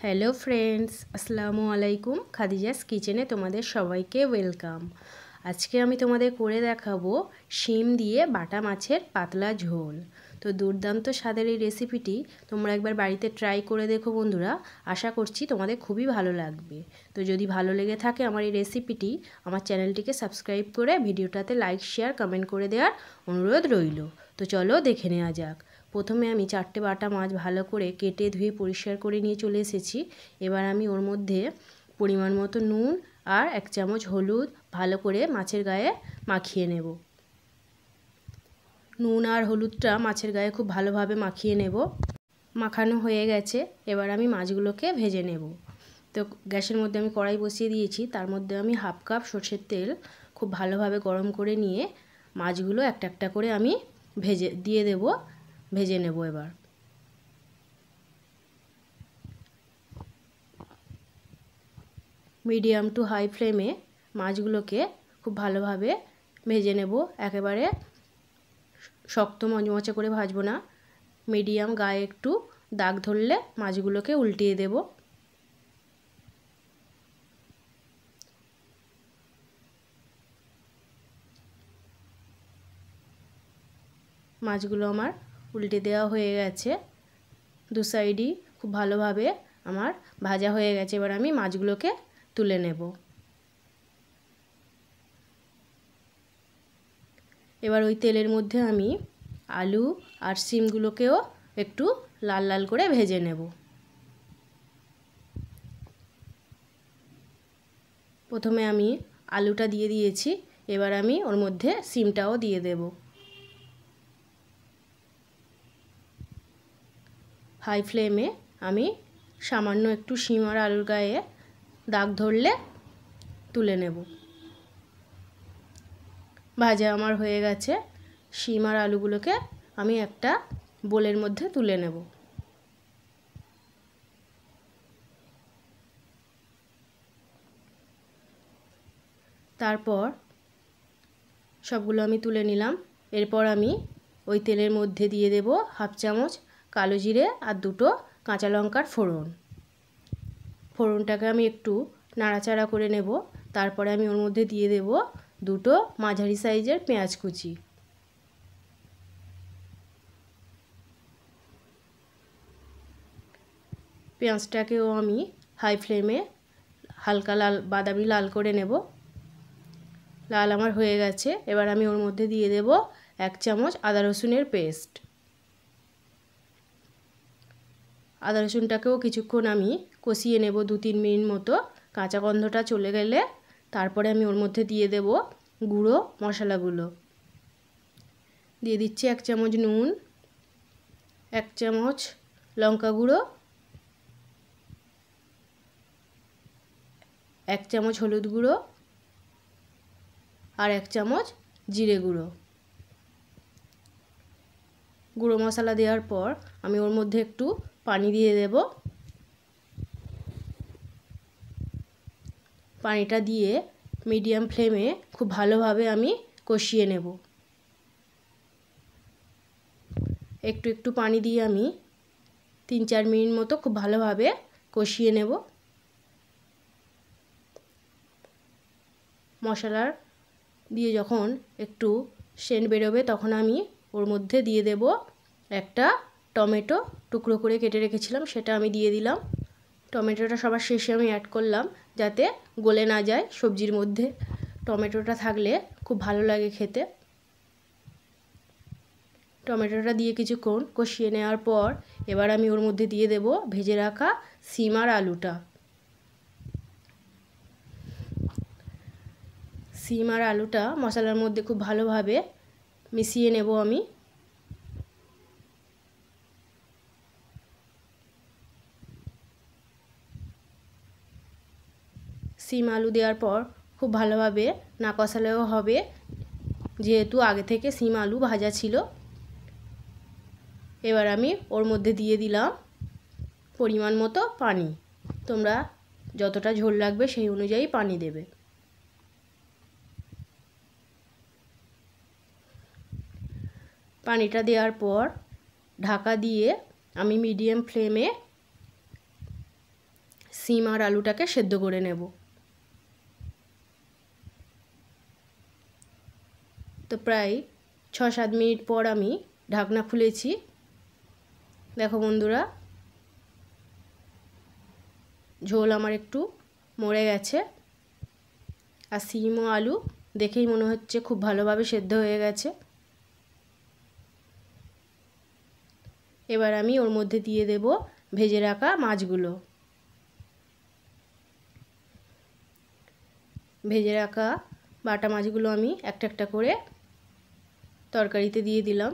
Hello friends, আসসালামু আলাইকুম। খাদিজাস কিচেনে তোমাদের সবাইকে ওয়েলকাম। আজকে আমি তোমাদের করে দেখাবো শিম দিয়ে বাটা মাছের পাতলা ঝোল। তো দুর্দান্ত স্বাদের এই রেসিপিটি তোমরা একবার বাড়িতে ট্রাই করে দেখো বন্ধুরা। আশা করছি তোমাদের খুবই ভালো লাগবে। তো যদি ভালো লেগে থাকে আমার এই রেসিপিটি, আমার চ্যানেলটিকে সাবস্ক্রাইব করে ভিডিওটাতে লাইক শেয়ার কমেন্ট করে দেওয়ার অনুরোধ রইল। তো চলো দেখে নেওয়া যাক। প্রথমে আমি 4টে বাটা মাছ ভালো করে কেটে ধুয়ে পরিষ্কার করে নিয়ে চলে এসেছি। এবার আমি ওর মধ্যে পরিমাণ মতো নুন আর 1 চামচ হলুদ ভালো করে মাছের গায়ে মাখিয়ে নেব। নুন আর হলুদটা মাছের গায়ে খুব ভালোভাবে মাখিয়ে নেব। মাখানো হয়ে গেছে, এবার আমি মাছগুলোকে ভেজে নেব। তো গ্যাসের মধ্যে আমি কড়াই বসিয়ে দিয়েছি, তার মধ্যে আমি হাফ কাপ সরষের তেল খুব ভালোভাবে গরম করে নিয়ে মাছগুলো একটা একটা করে আমি ভেজে নেব। এবার মিডিয়াম টু হাই ফ্লেমে মাছগুলোকে খুব ভালোভাবে ভেজে নেব। একেবারে শক্ত মচমচে করে ভাজবো না, মিডিয়াম গায়ে একটু দাগ ধরলে মাছগুলোকে উল্টিয়ে দেব। মাছগুলো আমার উল্টে দেওয়া হয়ে গেছে, দু সাইডই খুব ভালোভাবে আমার ভাজা হয়ে গেছে। এবার আমি মাছগুলোকে তুলে নেব। এবার ওই তেলের মধ্যে আমি আলু আর শিমগুলোকেও একটু লাল লাল করে ভেজে নেব। প্রথমে আমি আলুটা দিয়ে দিয়েছি, এবার আমি ওর মধ্যে শিমটাও দিয়ে দেব। হাই ফ্লেমে আমি সামান্য একটু শিম আর আলুর গায়ে দাগ ধরলে তুলে নেব। ভাজা আমার হয়ে গেছে, শিম আর আলুগুলোকে আমি একটা বোলের মধ্যে তুলে নেব। তারপর সবগুলো আমি তুলে নিলাম। এরপর আমি ওই তেলের মধ্যে দিয়ে দেব হাফ চামচ কালো জিরে আর 2টো কাঁচা লঙ্কার ফোড়ন। ফোড়নটাকে আমি একটু নাড়াচাড়া করে নেব। তারপরে আমি ওর মধ্যে দিয়ে দেব 2টো মাঝারি সাইজের পেঁয়াজ কুচি। পেঁয়াজটাকেও আমি হাই ফ্লেমে হালকা বাদামি লাল করে নেব। লাল আমার হয়ে গেছে, এবার আমি ওর মধ্যে দিয়ে দেব 1 চামচ আদা রসুনের পেস্ট। আদা রসুনটাকেও কিছুক্ষণ আমি কষিয়ে নেব, 2-3 মিনিট মতো। কাঁচা গন্ধটা চলে গেলে তারপরে আমি ওর মধ্যে দিয়ে দেব গুঁড়ো মশলাগুলো। দিয়ে দিচ্ছি 1 চামচ নুন, 1 চামচ লঙ্কা গুঁড়ো, 1 চামচ হলুদ গুঁড়ো আর 1 চামচ জিরে গুঁড়ো। গুঁড়ো মশলা দেওয়ার পর আমি ওর মধ্যে একটু পানি দিয়ে দেব। পানিটা দিয়ে মিডিয়াম ফ্লেমে খুব ভালোভাবে আমি কষিয়ে নেব। একটু একটু পানি দিয়ে আমি 3-4 মিনিট মতো খুব ভালোভাবে কষিয়ে নেব। মশলার দিয়ে যখন একটু সেন্ট বেরোবে তখন আমি ওর মধ্যে দিয়ে দেব একটা টমেটো টুকরো করে কেটে রেখেছিলাম, সেটা আমি দিয়ে দিলাম। টমেটোটা সবার শেষে আমি অ্যাড করলাম যাতে গলে না যায় সবজির মধ্যে। টমেটোটা থাকলে খুব ভালো লাগে খেতে। টমেটোটা দিয়ে কিছুক্ষণ কষিয়ে নেওয়ার পর এবার আমি ওর মধ্যে দিয়ে দেব ভেজে রাখা শিম আর আলুটা। শিম আর আলুটা মশলার মধ্যে খুব ভালোভাবে মিশিয়ে নেব আমি। শিম আলু দেওয়ার পর খুব ভালোভাবে না কষালেও হবে, যেহেতু আগে থেকে শিম আলু ভাজা ছিল। এবার আমি ওর মধ্যে দিয়ে দিলাম পরিমাণ মতো পানি। তোমরা যতটা ঝোল লাগবে সেই অনুযায়ী পানি দেবে। পানিটা দেওয়ার পর ঢাকা দিয়ে আমি মিডিয়াম ফ্লেমে সিম আর আলুটাকে সেদ্ধ করে নেব। তো প্রায় 6-7 মিনিট পর আমি ঢাকনা খুলেছি। দেখো বন্ধুরা, ঝোল আমার একটু মরে গেছে, আর সিম ও আলু দেখেই মনে হচ্ছে খুব ভালোভাবে সেদ্ধ হয়ে গেছে। এবার আমি ওর মধ্যে দিয়ে দেব ভেজে রাখা মাছগুলো। ভেজে রাখা বাটা মাছগুলো আমি একটা একটা করে তরকারিতে দিয়ে দিলাম।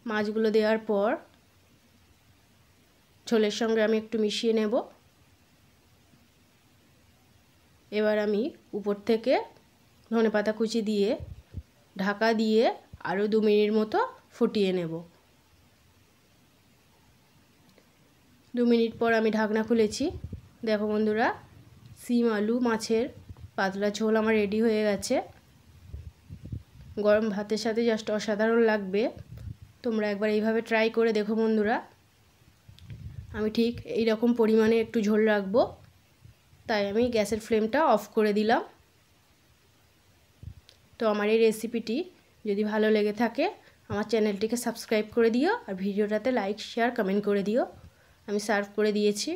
মাছগুলো দেওয়ার পর ঝোলের সঙ্গে আমি একটু মিশিয়ে নেব। এবার আমি উপর থেকে ধনেপাতা কুচি দিয়ে ঢাকা দিয়ে আরও 2 মিনিট মতো ফুটিয়ে নেব। 2 মিনিট পর আমি ঢাকনা খুলেছি। দেখো বন্ধুরা, সিম আলু মাছের পাতলা ঝোল আমার রেডি হয়ে গেছে। গরম ভাতের সাথে জাস্ট অসাধারণ লাগবে। তোমরা একবার এইভাবে ট্রাই করে দেখো বন্ধুরা। আমি ঠিক এই রকম পরিমাণে একটু ঝোল রাখবো, তাই আমি গ্যাসের ফ্লেমটা অফ করে দিলাম। তো আমার এই রেসিপিটি যদি ভালো লেগে থাকে আমার চ্যানেলটিকে সাবস্ক্রাইব করে দিও, আর ভিডিওটাতে লাইক শেয়ার কমেন্ট করে দিও। আমি সার্ভ করে দিয়েছি।